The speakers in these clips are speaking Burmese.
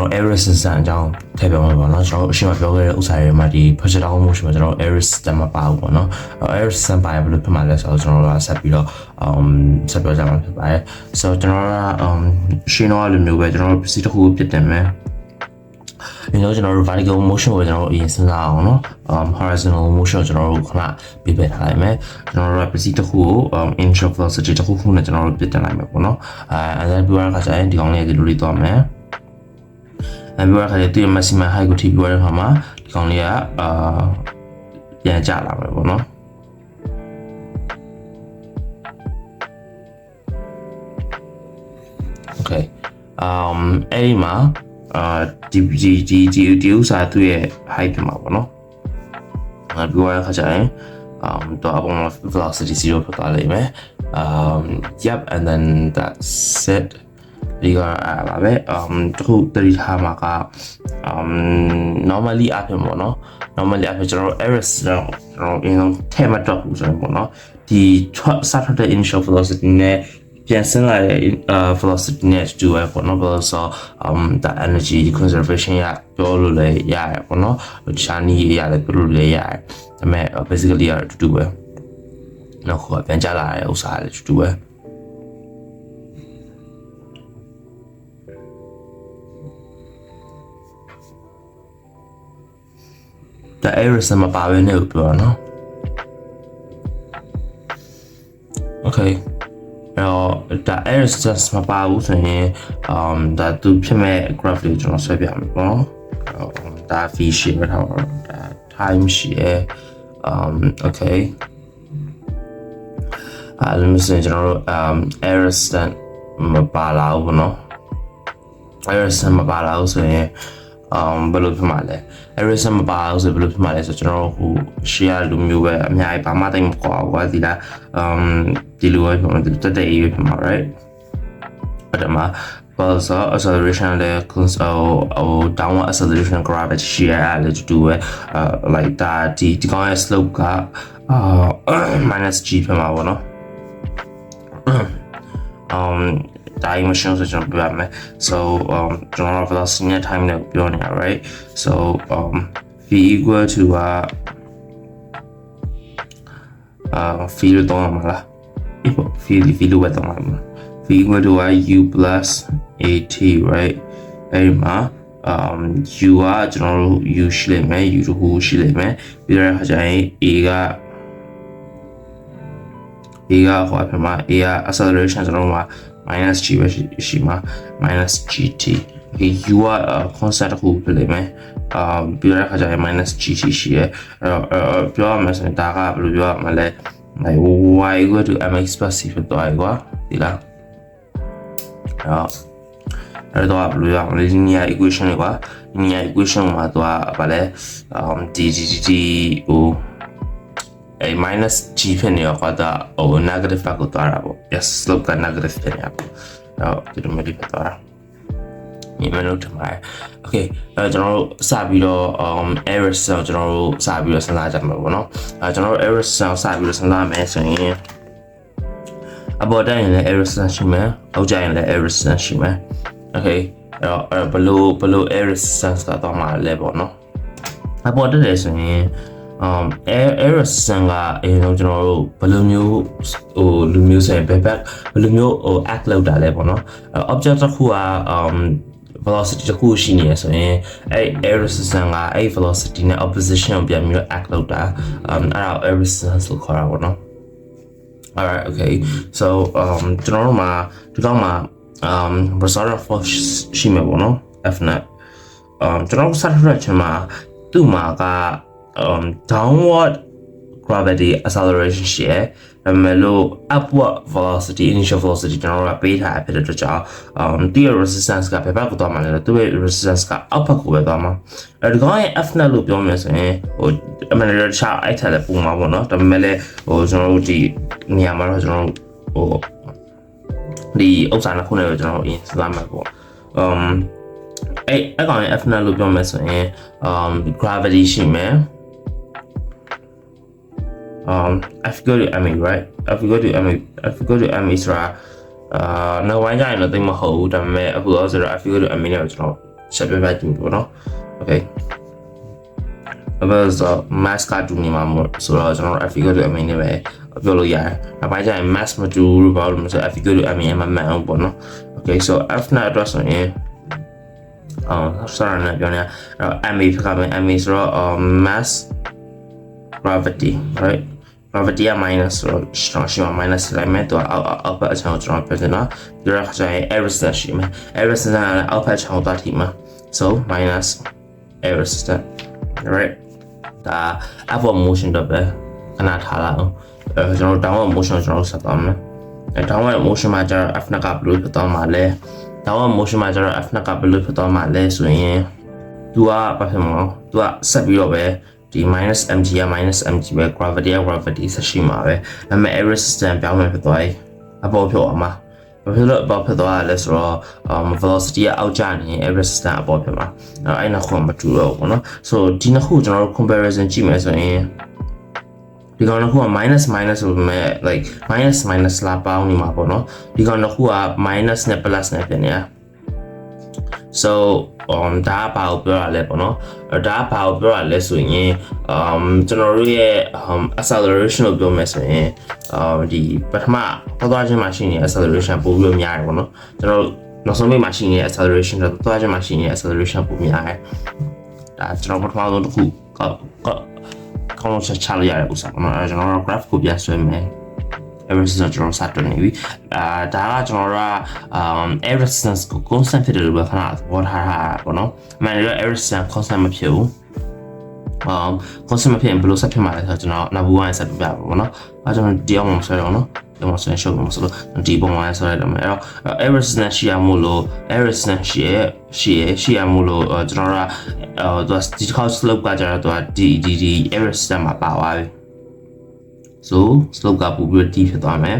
ကျွန်တော် error system အကြောင်းထည့်ပြောမှာပေါ့နော်ကျွန်တော်အရှိမပြောခဲ့တဲ့ဥစ္စာတွေမှာဒီ project motion မှာကျွန်တော် error system မပါဘူးပေါ့နော် error system ပါရဘယ်လိုဖြစ်မှာလဲဆိုတော့ကျွန်တော်တို့ကဆက်ပြီးတော့ဆက်ပြောကြမှာဖြစ်ပါတယ် so ကျွန်တော်ကရှင်းတော့လိုမျိုးပဲကျွန်တော်တို့ PC တစ်ခုကိုပြတင်မယ်ကျွန်တော်တို့ vertical motion ကိုကျွန်တော်တို့အရင်စဉ်းစားအောင်နော် horizontal motion ကိုကျွန်တော်တို့ခဏပြပြထားလိုက်မယ်ကျွန်တော်တို့က PC တစ်ခုကို initial velocity တစ်ခုခုနဲ့ကျွန်တော်တို့ပြတင်လိုက်မယ်ပေါ့နော်အဲဒါပြီးတော့ခါကျရင်ဒီကောင်လေးဒီလိုလေးသွားမယ်ပြီးတော့ခါကျရင်ဒီ maximum height ကိုထိပြီးတော့ခါမှာဒီကောင်လေးကပြန်ကျလာမယ်ပေါ့နော် okay အဲ့ဒီမှာဒီဥစားသူ့ရဲ့ height ဖြစ်မှာပေါ့နော်ပြီးတော့ခါကျရင်တော့အပေါ်မှာ velocity 0ဖြစ်သွားလိမ့်မယ်yep and then that's it ဒီကပါပဲတခုတတိထားမှာကnormally အဖြစ်ပေါ့နော် normally အဖြစ်ကျွန်တော်တို့ error ကျွန်တော်အရင်ဆုံးထည့်မတော့ဘူးဆိုရင်ပေါ့နော်ဒီစထွက်တဲ့ initial velocity နဲ့ပြန်ဆင်းလာတဲ့ velocity နဲ့တူရပေါ့နော် ဆိုthe energy conservation ရပြောလို့လည်းရတယ်ပေါ့နော်တခြားနည်းရတယ်ပြောလို့လည်းရတယ်ဒါပေမဲ့ basically ရတူပဲနောက်ခေါ်ပြန်ကြလာတဲ့ဥစ္စာလည်းတူပဲ the error စမပါဘဲနဲ့ပြောနော် okay the error စမပါဘူးဆိုရင်ဒါသူဖြစ်မဲ့ graph လေးကျွန်တော်ဆွဲပြမယ်ပေါ့နော်ဒါ v ရှိရထားပါဒါ time ရှိရokay အဲ့လိုဆိုရင်ကျွန်တော်တို့error မပါလာဘူးပေါ့နော် error မပါလာဘူးဆိုရင်ဘယ်လိုဖြစ်မှာလဲ error မပါဘူးဆိုဘယ်လိုဖြစ်မှာလဲဆိုကျွန်တော်ဟို share လိုမျိုးပဲအများကြီးဘာမှတိတ်မကွာဘူးကွာဒီလားဒီလိုပဲတက်တဲ့ရေးဖြစ်မှာ right အဲ့ဒါမှာ also acceleration လည်း downward acceleration gravity share လည်းတူပဲ like that ဒီကောင်ရဲ့ slope ကminus g ဖြစ်မှာပေါ့နော်dimension ဆိုကျွန်တော်ပြရမယ် so ကျွန်တော် velocity နဲ့ time နဲ့ပြောနေတာ right so v equal to v လို့တော့မှာလားv လို့ပဲတော့မှာ v equal to u plus at right အဲ့ဒီမှာ u ကကျွန်တော်တို့ u ရှိလိမ့်မယ် u တို့ဟိုရှိလိမ့်မယ်ပြီးတော့ခါကျရင် a ကဟိုအဖြစ်မှာ a က acceleration ကျွန်တော်တို့မှာ minus g ပဲရှိမှာ minus gt okay u က constant တစ်ခုဖြစ်လိမ့်မယ်ပြီးတော့ခါကျရင် minus gt ရှိရဲအဲ့ပြောရမယ်ဆိုရင်ဒါကဘယ်လိုပြောရမလဲ like y equal to mx plus c ဖြစ်သွားပြီကွာဒီလားအဲ့တော့ဘယ်လိုရမလဲ linear equation တွေကွာ linear equation မှာတော့ဗာလဲဒီဟိုminus g ဖြစ်နေတော့ကွာဟို negative ဘက်ကိုသွားတာပေါ့ yes slope က negative ဖြစ်နေတာပေါ့အဲ့ဒီလိုမျိုးဖြစ်သွားတာဒီမလို့ထမှာ okay ကျွန်တော်တို့စပြီးတော့ error ဆိုကျွန်တော်တို့စပြီးတော့စဉ်းစားကြမှာပေါ့နော်ကျွန်တော်တို့ error ဆိုစပြီးတော့စဉ်းစားမယ်ဆိုရင်အပေါ်တိုင်းလည်း error ရှိမယ်အောက်ကျရင်လည်း error ရှိမယ် okay အဲ့ဘလို့ error ကတော့မှာလဲပေါ့နော်အပေါ်တက်တယ်ဆိုရင်error ကအရင်ဆုံးကျွန်တော်တို့ဘယ်လိုမျိုးဟိုလူမျိုးဆိုရင်ဘယ်လိုမျိုးဟို act လုပ်တာလဲပေါ့နော် object တစ်ခုကvelocity တစ်ခုရှိနေရဆိုရင်အဲ့ error system ကအဲ့ velocity နဲ့ opposition ကိုပြန်ပြီးတော့ act လုပ်တာအဲ့ဒါ error system လို့ခေါ်တာပေါ့နော် alright okay so ကျွန်တော်တို့မှာဒီတော့မှာresultant force ရှိမှာပေါ့နော် f net ကျွန်တော်တို့စထွက်ချင်မှာသူ့မှာကdownward gravity acceleration ရှိရယ်ဒါပေမဲ့လို့ upward velocity initial velocity ကျွန်တော်တို့ကပေးထားဖြစ်တဲ့အတွက်ကြောင့်သူ့ရဲ့ resistance ကဘယ်ဘက်ကိုသွားမှာလဲသူ့ရဲ့ resistance ကအောက်ဘက်ကိုပဲသွားမှာအဲဒီကောင်ရဲ့ f net လို့ပြောမယ်ဆိုရင်ဟိုအမှန်တကယ်ချအိုက်ထားတဲ့ပုံမှာပေါ့နော်ဒါပေမဲ့လည်းဟိုကျွန်တော်တို့ဒီနေရာမှာတော့ကျွန်တော်တို့ဟိုဒီဥစ္စာနှစ်ခုနဲ့ကျွန်တော်တို့အရင်စမ်းမှာပေါ့အဲ့ကောင်ရဲ့ f net လို့ပြောမယ်ဆိုရင် gravity ရှိမယ် F go to ME right F go to ME ဆိုတာနောက်ပိုင်းကျရင်တော့တိတ်မဟုတ်ဘူးဒါပေမဲ့အခုတော့ဆိုတော့ F go to ME နဲ့ကျွန်တော် ချက်ပြကြည့်ပေါ့နော် okay ဘာလို့ mass ကတူနေမှာမို့ဆိုတော့ကျွန်တော် f equal to m နဲ့ပဲပြောလို့ရတယ်နောက်ပိုင်းကျရင် mass မတူလို့ဘာလို့မဆို f equal to m မမှန်အောင်ပေါ့နော် okay so f နဲ့အတွက်ဆိုရင်sorry နဲ့ပြောနေm ဖြစ်ကမယ် m ဆိုတော့mass gravity right gravity က minus ဆိုတော့ကျွန်တော်ရှိမှာ minus လိုက်မယ်သူကအောက်ဘက်အချောင်းကျွန်တော်ပြောနေနော်ဒီတော့ခါကျရင် air resistance ရှိမယ် air resistance ကလည်းအောက်ဘက်ချောင်းသွားထိမှာ so minus air resistance right ဒါ upward motion တော့ပဲခဏထားလာအောင်ကျွန်တော် downward motion ကျွန်တော်ဆက်သွားမယ်downward motion မှာကျတော့ f နကဘယ်လိုဖြစ်သွားမှာလဲ downward motion မှာကျတော့ f နကဘယ်လိုဖြစ်သွားမှာလဲဆိုရင်သူကဘာဖြစ်မလဲသူကဆက်ပြီးတော့ပဲဒီ minus mg က minus mg ပဲ gravity က gravity ဆက်ရှိမှာပဲဒါပေမဲ့ air resistance ပြောင်းမယ်ဖြစ်သွားပြီအပေါ်ဖြုတ်အောင်မှာဘာဖြစ်လို့အပေါ်ဖြစ်သွားရလဲဆိုတော့ velocity ကအောက်ကျနေ air resistance အပေါ်ဖြစ်မှာအဲ့နှစ်ခုမတူတော့ဘူးเนาะ so ဒီနှစ်ခုကျွန်တော်တို့ comparison ကြည့်မယ်ဆိုရင်ဒီကောင်တစ်ခုက minus ဆိုပေမဲ့ like minus လာပေါင်းနေမှာပေါ့เนาะဒီကောင်တစ်ခုက minus နဲ့ plus နဲ့ဖြစ်နေတာ so ဒါကဘာကိုပြောရလဲပေါ့နော်ဒါကဘာကိုပြောရလဲဆိုရင်ကျွန်တော်တို့ရဲ့acceleration ကိုပြောမယ်ဆိုရင်ဒီပထမသွားခြင်းမှာရှိနေတဲ့ acceleration ပိုပြီးများတယ်ပေါ့နော်ကျွန်တော်တို့နောက်ဆုံးမှာရှိနေတဲ့ acceleration တော့သွားခြင်းမှာရှိနေတဲ့ acceleration ပိုများတယ်ဒါကျွန်တော်ပထမဆုံးတစ်ခုကောင်းလို့ချလို့ရတဲ့ဥစ္စာပေါ့နော်ကျွန်တော်တို့ graph ကိုပြန်ဆွဲမယ် air resistance ကျွန်တော်စတင်နေပြီဒါကကျွန်တော်တို့ကair resistance ကို constant ဖြစ်တယ်လို့ပဲခဏဘောထားတာပေါ့နော်အမှန်တကယ် air resistance constant မဖြစ်ဘူး constant မဖြစ်ရင်ဘယ်လိုဆက်ဖြစ်မှာလဲဆိုတော့ကျွန်တော်နောက်ဘူးဝိုင်းဆက်ပြပါပေါ့နော်ကျွန်တော်ဒီအောင်မဆွဲတော့နော်ဒီမှာဆွဲရှုပ်မှာဆိုလို့ဒီပုံမှာဆွဲရတယ်အဲ့တော့ air resistance ရှိရမို့လို့ air resistance ရှိရမို့လို့ကျွန်တော်တို့ကဒီတစ်ခါ slope ကကျတော့ဒီ air resistance မှာပါသွားပြီso slope ကပိုပြီးတီးဖြစ်သွားမယ်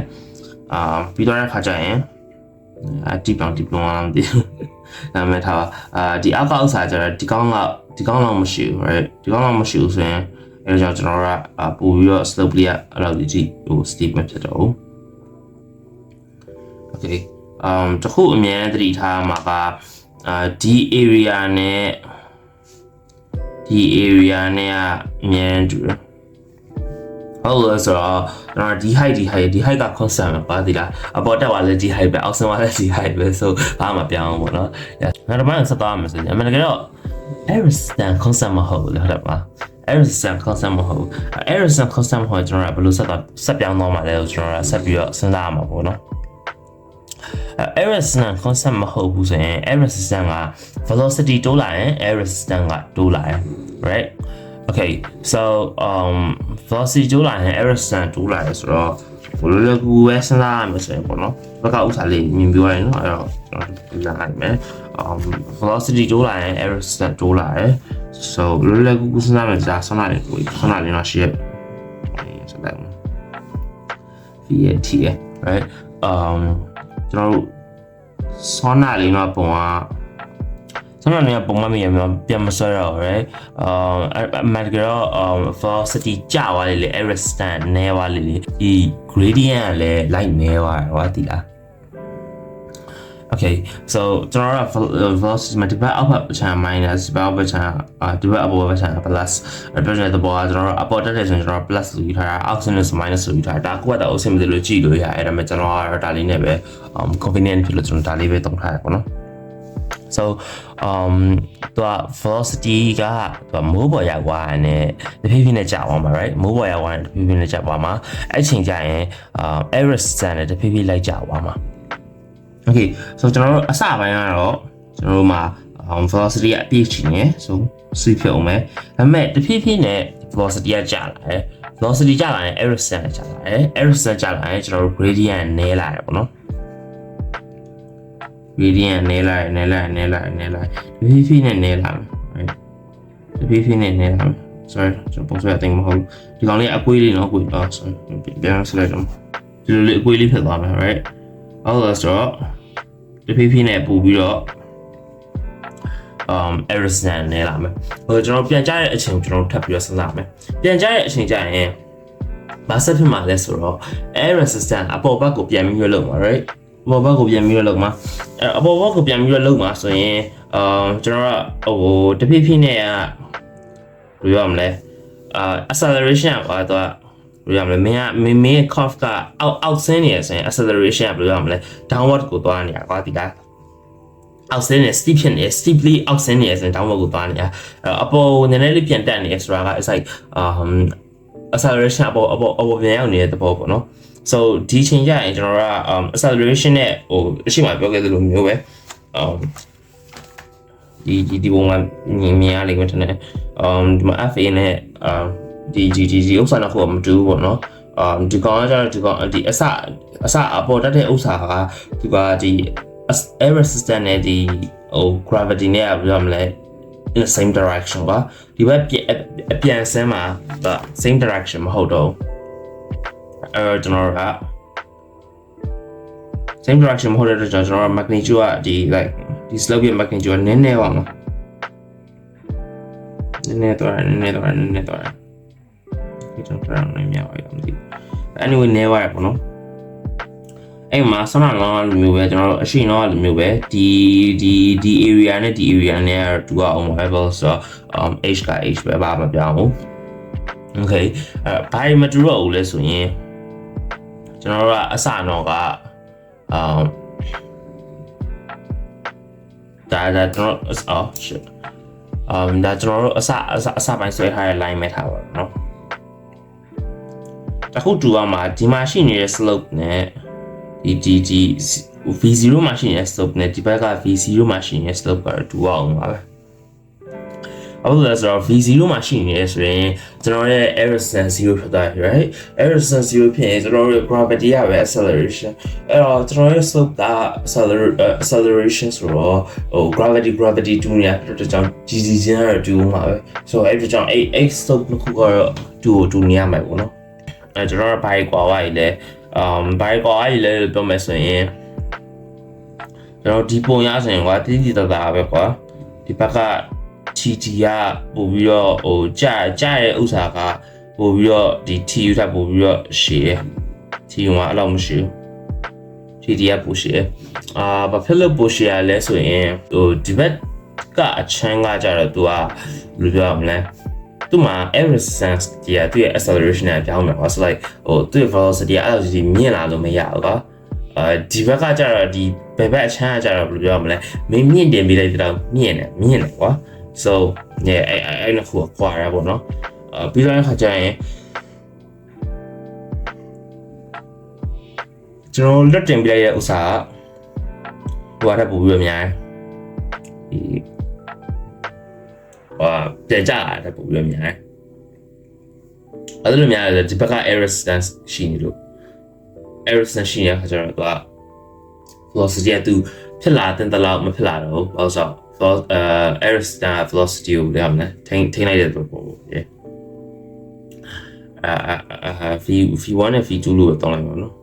ပြီးတော့ခါကျရင်တီးပြောင်းအောင်ဒီနာမည်ထားဒီအောက်စာကျတော့ဒီကောင်းလောက်မရှိဘူး right ဒီကောင်းလောက်မရှိဘူးဆိုရင်အဲကြောင့်ကျွန်တော်တို့ကပိုပြီးတော့ slope လေးကအဲ့လိုဒီဟို steep မဖြစ်တော့ဘူး okay တခုအမြဲတမ်းထားမှာကဒီ area နဲ့ကအမြဲတမ်းတူတယ်ဟုတ်လို့ဆိုတော့ကျွန်တော်ဒီ height က constant ပဲပါသေးလားအပေါ်တက်သွားလဲဒီ height ပဲအောက်ဆင်းသွားလဲဒီ height ပဲဆိုဘာမှမပြောင်းဘူးပေါ့နော်နောက်တစ်ပိုင်းဆက်သွားမှာဆိုရင်အမှန်တကယ်တော့ air resistance constant မဟုတ်ဘူးလေဟုတ်တယ်ပါ air resistance constant မဟုတ်ဘူး air resistance constant မဟုတ်ကျွန်တော်ကဘယ်လိုဆက်ပြောင်းသွားမှာလဲဆိုကျွန်တော်ကဆက်ပြီးတော့စဉ်းစားရမှာပေါ့နော်air resistance constant မဟုတ်ဘူးဆိုရင် air resistance က velocity တိုးလာရင် air resistance ကတိုးလာရင် right okay so velocity တိုးလာရင် air resistance တိုးလာရဆိုတော့ဘယ်လိုလဲကူပဲစဉ်းစားရမယ်ဆိုရင်ပေါ့နော်ဘက်ကဥစ္စာလေးမြင်ပြောရရင်နော်အဲ့တော့ကျွန်တော်ပြလိုက်မယ်velocity တိုးလာရင် air resistance တိုးလာတယ် so ဘယ်လိုလဲကူစဉ်းစားမယ်ကြာဆွမ်းလာတယ်တော့ရှိရဆက်လိုက်မယ် VAT right ကျွန်တော်တို့ဆွမ်းလာလေးတော့ပုံကကျွန်တော်နေပုံမှန်ပြန်မဆွဲတော့ right အမှန်တကယ်တော့ velocity ကျသွားလေ air resistance နည်းသွားလေဒီ gradient ကလည်း light နည်းသွားတယ်ဟောသိလား okay so ကျွန်တော်တို့ velocity မှာဒီဘက်အောက်ဘက်ချမ်း minus ဒီဘက်အောက်ဘက်ချမ်းဒီဘက်အပေါ်ဘက်ချမ်း plus အဲ့တော့တဲ့ဘောကကျွန်တော်တို့အပေါ်တက်တယ်ဆိုရင်ကျွန်တော် plus လို့ယူထားတာအောက်ဆင်းလို့ဆို minus လို့ယူထားတာဒါကိုကတည်းကအုပ်စင်မသိလို့ကြည့်လို့ရတယ်ဒါပေမဲ့ကျွန်တော်ကတော့ဒါလေးနဲ့ပဲ convenient ဖြစ်လို့ကျွန်တော်ဒါလေးပဲသုံးထားတယ်ပေါ့နော်so သူက velocity ကသူကမိုးပေါ်ရောက်သွားတယ်တဖြည်းဖြည်းနဲ့ကျသွားမှာ right မိုးပေါ်ရောက်သွားတယ်တဖြည်းဖြည်းနဲ့ကျသွားမှာအဲ့ချိန်ကျရင်air resistance နဲ့တဖြည်းဖြည်းလိုက်ကျသွားမှာ okay so ကျွန်တော်တို့အစပိုင်းကတော့ကျွန်တော်တို့မှာ velocity ကအပြည့်ချင်နေ so ဆွေးဖြုတ်အောင်မယ်ဒါပေမဲ့တဖြည်းဖြည်းနဲ့ velocity ကကျလာတယ် velocity ကျလာရင် air resistance ကျလာတယ် air resistance ကျလာရင်ကျွန်တော်တို့ gradient နည်းလာတယ်ပေါ့နော်gradient နည်းလိုက်တဖြည်းဖြည်းနဲ့နည်းလာမယ် right တဖြည်းဖြည်းနဲ့နည်းလာမယ် sorry ကျွန်တော်ပုံစံအတင်းမဟုတ်ဒီကောင်လေးအကွေးလေးနော်ကွေးsorry ပြန်ဆက်လိုက်တော့ဒီလိုလေးအကွေးလေးဖြစ်သွားမယ် right ဟုတ်လားဆိုတော့တဖြည်းဖြည်းနဲ့ပို့ပြီးတော့air resistance နည်းလာမယ်ကျွန်တော်ပြန်ကြားတဲ့အချိန်ကျွန်တော်ထပ်ပြီးတော့စဉ်းစားမယ်ပြန်ကြားတဲ့အချိန်ကျရင်ဘာဆက်ဖြစ်မှာလဲဆိုတော့ air resistance အပေါ်ဘက်ကိုပြန်ပြီးရလုပ်မှာ right အပေါ်ဘက်ကိုပြန်ပြီးတော့လုပ်မှာအပေါ်ဘက်ကိုပြန်ပြီးတော့လုပ်မှာဆိုရင် ကျွန်တော်ကဟိုတဖြည်းဖြည်းနဲ့ကဘယ်လိုရမလဲacceleration ကတော့ဘယ်လိုရမလဲမင်း curve ကအောက်ဆင်းနေရဆိုရင် acceleration ကဘယ်လိုရမလဲ downward ကိုသွားနေတာကွာဒီကအောက်ဆင်းနေ steep ဖြစ်နေ steeply အောက်ဆင်းနေဆိုရင် downward ကိုသွားနေတာအပေါ်နည်းနည်းလေးပြန်တက်နေဆိုတာက it's like acceleration အပေါ်ပြန်ရောက်နေတဲ့သဘောပေါ့နော် so ဒီချိန်ကျရင်ကျွန်တော်ကacceleration နဲ့ဟိုအရှိမပြောခဲ့သလိုမျိုးပဲဒီပုံမှာမြင်ရလိမ့်မယ်ထင်တယ်ဒီမှာ FA နဲ့ဒီဥစ္စာတော့ကိုမတူဘူးပေါ့နော်ဒီကောင်ကကျတော့ဒီကောင်ဒီအစအပေါ်တက်တဲ့ဥစ္စာကဒီကဒီ air resistance နဲ့ဒီဟို gravity နဲ့ဘယ်လိုမလဲ in the same direction ပါဒီဘက်ပြန်ဆင်းမှာ same direction မဟုတ်တော့ကျွန်တော်က same direction မဟုတ်တဲ့အတွက်ကျွန်တော် magnitude ကဒီ like ဒီ slope ရဲ့ magnitude ကနည်းနည်းပါမှာနည်းနည်းတော့ဒီကျွန်တော်နိုင်မြောက်ရအောင်ဒီ anyway နည်းပါရပေါ့နော်အဲ့မှာဆန္ဒလောလိုမျိုးပဲကျွန်တော်တို့အရှိန်တော့လိုမျိုးပဲဒီ area နဲ့ဒီ area နဲ့တူအောင်ပါပဲဆိုတော့h က h ပဲဘာမှမပြောင်းဘူး okay ဘာမှမတူတော့ဘူးလဲဆိုရင်ကျွန်တော်တို့ကအစတော့ကဒါကျွန်တော်shit ဒါကျွန်တော်တို့အစပိုင်းဆွဲထားတဲ့ line မဲ့ထားပါတော့เนาะအခုတူအောင်မှာဒီမှာရှိနေတဲ့ slope နဲ့ဒီ v0 မှာရှိနေတဲ့ slope နဲ့ဒီဘက်က v0 မှာရှိနေတဲ့ slope ကတော့တူအောင်ပါပဲအခုလည်းဆိုတော့ v0 မှာရှိနေရဆိုရင်ကျွန်တော်ရဲ့ air resistance 0ဖြစ်သွားပြီ right air resistance 0ဖြစ်ရင်ကျွန်တော်ရဲ့ gravity ကပဲ acceleration အဲ့တော့ကျွန်တော်ရဲ့ slope က acceleration ဆိုတော့ဟို gravity တူနေရတဲ့ကြောင့် gc ချင်းကတော့တူမှာပဲ so အဲ့ဒီကြောင့်အဲ့ slope တစ်ခုကတော့တူနေရမှာပေါ့နော်အဲ့ကျွန်တော်ကဘာကွာဝါကြီးလဲဘာကွာဝါကြီးလဲပြောမယ်ဆိုရင်ကျွန်တော်ဒီပုံရဆိုရင်ကွာတိတိတသားပဲကွာဒီဘက်ကTT ကပို့ပြီးတော့ဟိုကြာရဲ့ဥစ္စာကပို့ပြီးတော့ဒီ TU ထပ်ပို့ပြီးတော့ရှည်တယ် TU ကအဲ့လောက်မရှိဘူး TT ကပို့ရှည်ဘာဖြစ်လို့ပို့ရှည်ရလဲဆိုရင်ဟိုဒီဘက်ကအချမ်းကကြတော့သူကဘယ်လိုပြောရမလဲသူမှာ air resistance ကြီးသူ့ရဲ့ acceleration နဲ့ပြောင်းမယ်ကွာ so like ဟိုသူ့ရဲ့ velocity အဲ့လိုကြီးမြင့်လာလို့မရဘူးကွာဒီဘက်ကကြတော့ဒီဘက်အချမ်းကကြတော့ဘယ်လိုပြောရမလဲမင်းမြင့်တင်ပေးလိုက်တော့မြင့်တယ်ကွာso yeah အဲ့နှစ်ခုကွာရပါတော့ပြီးတော့ခါကျရင်ကျွန်တော်လက်တင်ပြလိုက်ရဲ့ဥစ္စာဟိုဟာပို့ပြီးတော့များဒီပြန်ကြတာပို့ပြီးတော့များအဲ့လိုများတယ်ဒီဘက်က air resistance ရှိနေလို့ air resistance ရှိနေတဲ့ခါကျတော့သူက velocity ကသူဖြစ်လာတဲ့လောက်မဖြစ်လာတော့ဘာလို့ဆိုair resistance velocity ကိုလည်းမလဲထိန်းလိုက်တဲ့ပုံပေါ့v1 နဲ့ v2 လို့တောင်းလိုက်ပါတော့